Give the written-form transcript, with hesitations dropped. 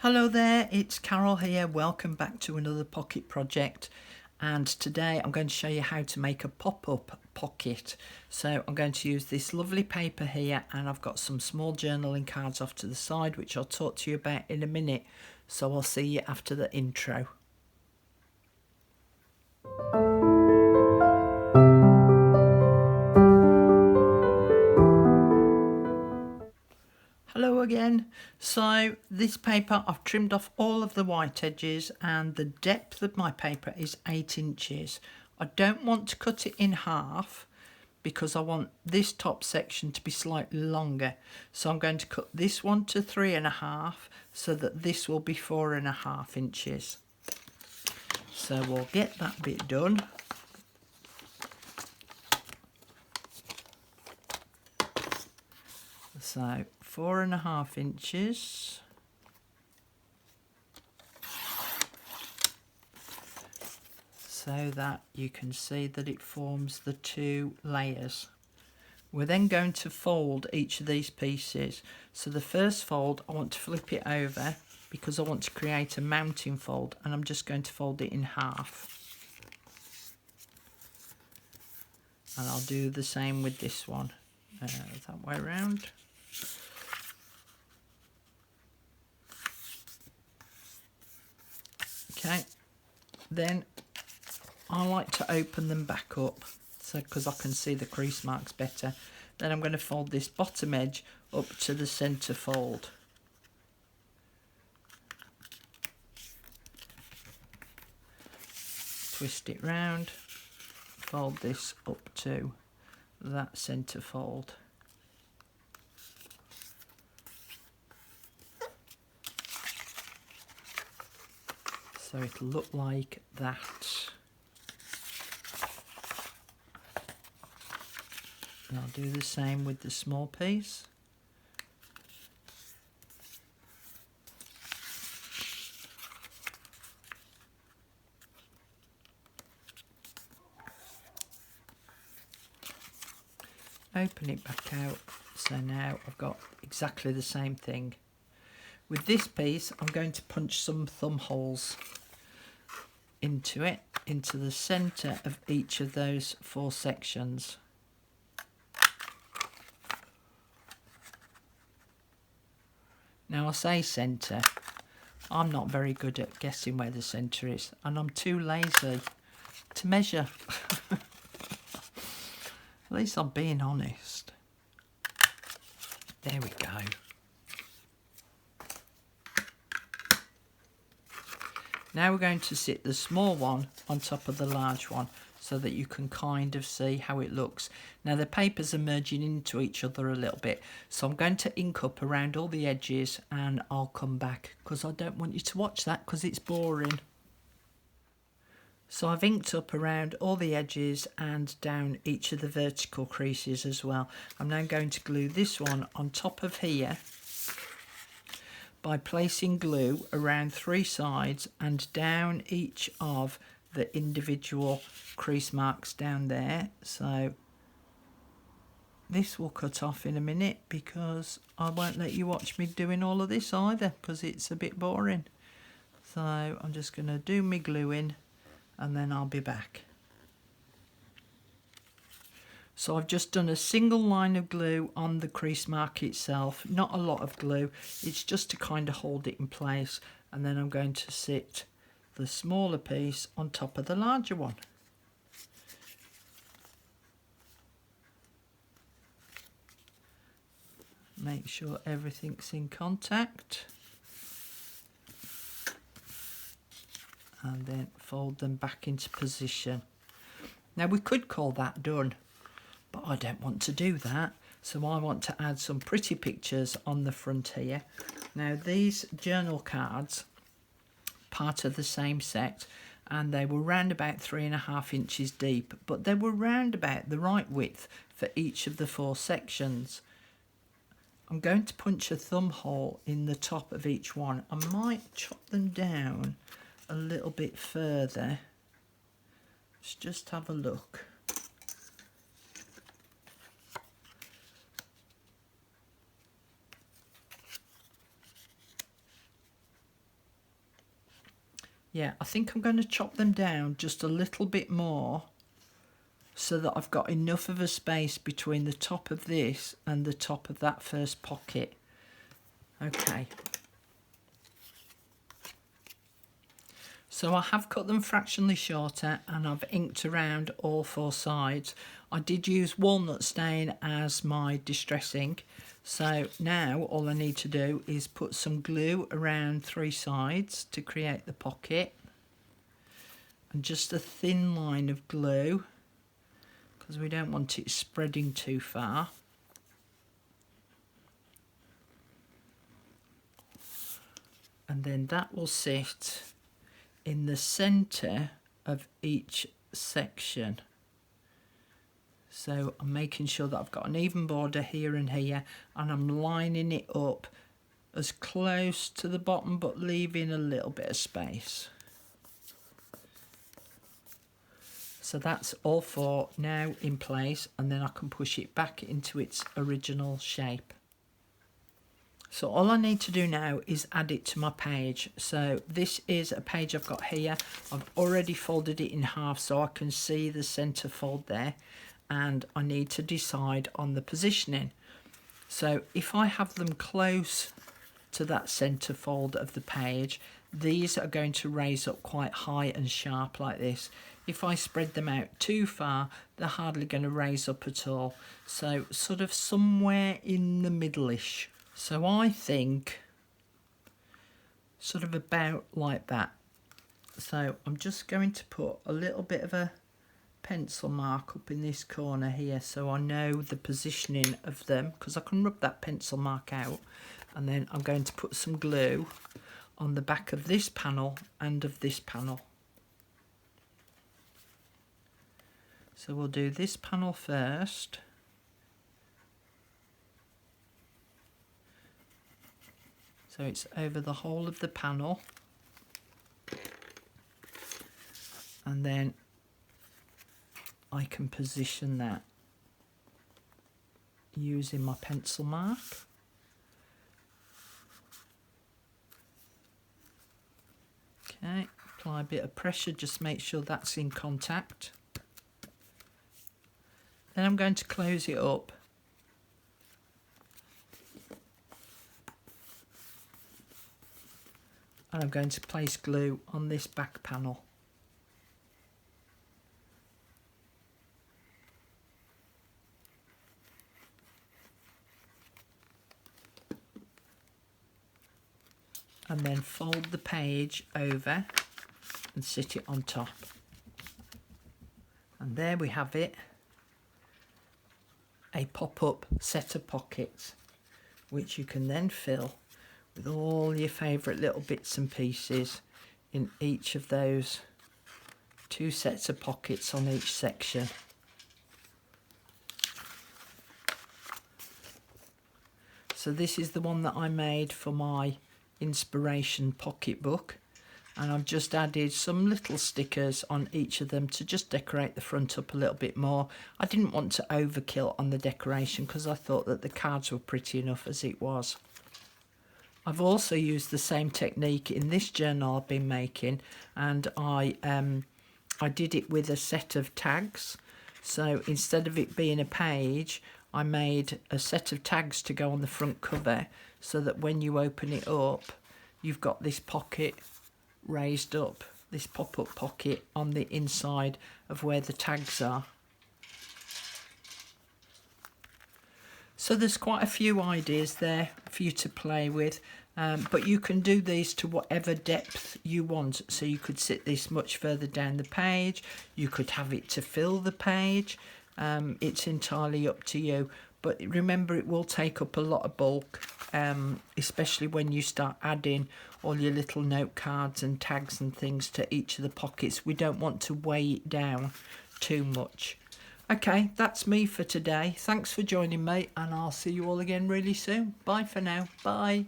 Hello there, it's Carol here. Welcome back to another pocket project, and today I'm going to show you how to make a pop-up pocket. So I'm going to use this lovely paper here, and I've got some small journaling cards off to the side which I'll talk to you about in a minute. So I'll see you after the intro. Hello again. So this paper, I've trimmed off all of the white edges, and the depth of my paper is 8 inches. I don't want to cut it in half because I want this top section to be slightly longer. So I'm going to cut this one to 3.5 so that this will be 4.5 inches. So we'll get that bit done. So 4.5 inches. So that you can see that it forms the two layers. We're then going to fold each of these pieces. So the first fold, I want to flip it over because I want to create a mounting fold, and I'm just going to fold it in half. And I'll do the same with this one, that way around. Okay, then I like to open them back up so because I can see the crease marks better. Then I'm going to fold this bottom edge up to the centre fold. Twist it round, fold this up to that centre fold. So it'll look like that. And I'll do the same with the small piece. Open it back out. So now I've got exactly the same thing. With this piece, I'm going to punch some thumb holes into it, into the centre of each of those 4 sections. Now I say centre, I'm not very good at guessing where the centre is, and I'm too lazy to measure. At least I'm being honest. There we go. Now we're going to sit the small one on top of the large one so that you can kind of see how it looks. Now the papers are merging into each other a little bit, so I'm going to ink up around all the edges and I'll come back because I don't want you to watch that because it's boring. So I've inked up around all the edges and down each of the vertical creases as well. I'm now going to glue this one on top of here by placing glue around 3 sides and down each of the individual crease marks down there. So this will cut off in a minute because I won't let you watch me doing all of this either because it's a bit boring. So I'm just going to do my gluing and then I'll be back. So I've just done a single line of glue on the crease mark itself, not a lot of glue, it's just to kind of hold it in place, and then I'm going to sit the smaller piece on top of the larger one. Make sure everything's in contact. And then fold them back into position. Now we could call that done, but I don't want to do that, so I want to add some pretty pictures on the front here. Now these journal cards, part of the same set, and they were round about 3.5 inches deep, but they were round about the right width for each of the 4 sections. I'm going to punch a thumb hole in the top of each one. I might chop them down a little bit further. Let's just have a look. Yeah, I think I'm going to chop them down just a little bit more so that I've got enough of a space between the top of this and the top of that first pocket. Okay. So I have cut them fractionally shorter and I've inked around all 4 sides. I did use walnut stain as my distress ink. So now all I need to do is put some glue around 3 sides to create the pocket. And just a thin line of glue because we don't want it spreading too far. And then that will sit in the centre of each section. So I'm making sure that I've got an even border here and here, and I'm lining it up as close to the bottom but leaving a little bit of space. So that's all 4 now in place, and then I can push it back into its original shape. So all I need to do now is add it to my page. So this is a page I've got here. I've already folded it in half so I can see the centre fold there, and I need to decide on the positioning. So if I have them close to that centre fold of the page, these are going to raise up quite high and sharp like this. If I spread them out too far, they're hardly going to raise up at all. So sort of somewhere in the middle-ish. So I think sort of about like that. So I'm just going to put a little bit of a pencil mark up in this corner here so I know the positioning of them, because I can rub that pencil mark out, and then I'm going to put some glue on the back of this panel and of this panel. So we'll do this panel first. So it's over the whole of the panel, and then I can position that using my pencil mark. Okay, apply a bit of pressure, just make sure that's in contact. Then I'm going to close it up. And I'm going to place glue on this back panel. And then fold the page over and sit it on top. And there we have it, a pop-up set of pockets, which you can then fill with all your favourite little bits and pieces in each of those 2 sets of pockets on each section. So this is the one that I made for my inspiration pocket book, and I've just added some little stickers on each of them to just decorate the front up a little bit more. I didn't want to overkill on the decoration because I thought that the cards were pretty enough as it was. I've also used the same technique in this journal I've been making, and I did it with a set of tags. So instead of it being a page, I made a set of tags to go on the front cover so that when you open it up, you've got this pocket raised up, this pop-up pocket on the inside of where the tags are. So there's quite a few ideas there for you to play with, but you can do these to whatever depth you want. So you could sit this much further down the page, you could have it to fill the page, it's entirely up to you. But remember, it will take up a lot of bulk, especially when you start adding all your little note cards and tags and things to each of the pockets. We don't want to weigh it down too much. Okay, that's me for today. Thanks for joining me, and I'll see you all again really soon. Bye for now. Bye.